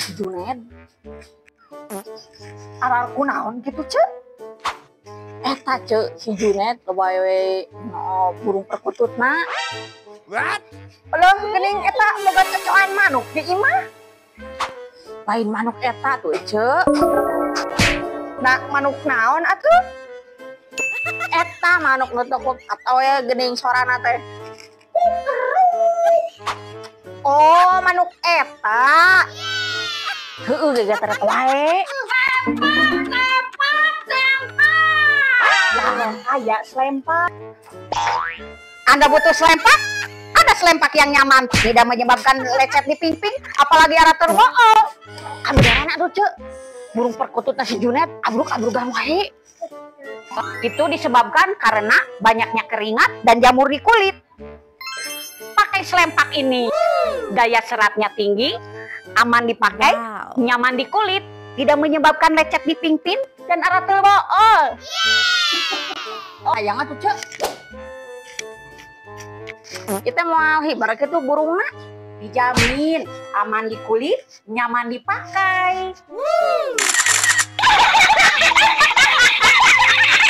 si Juned. Aral kunaon gitu cek. Eta cek si Juned kebawe burung perkutut na. What? Aduh gening eta boga cocokan manuk di imah. Lain manuk eta tuh cek. Nah manuk naon atuh? Eta manuk nutukuk atau ya gening sorana teh. Oh manuk eta. Heeh geus teret wae. Aya selempak. Anda butuh selempak? Ada selempak yang nyaman, tidak menyebabkan lecet di pingping, apalagi arah terbool. Kabeneran aduh cek, burung perkutut nasi Juned abruk-abrugan wae. Itu disebabkan karena banyaknya keringat dan jamur di kulit. Pakai selempak ini, daya seratnya tinggi, aman dipakai, nyaman di kulit, tidak menyebabkan lecet di pingping dan arah terbool. Oh, yang atuh cek. Kita mau ibarat itu burungna dijamin aman di kulit, nyaman dipakai.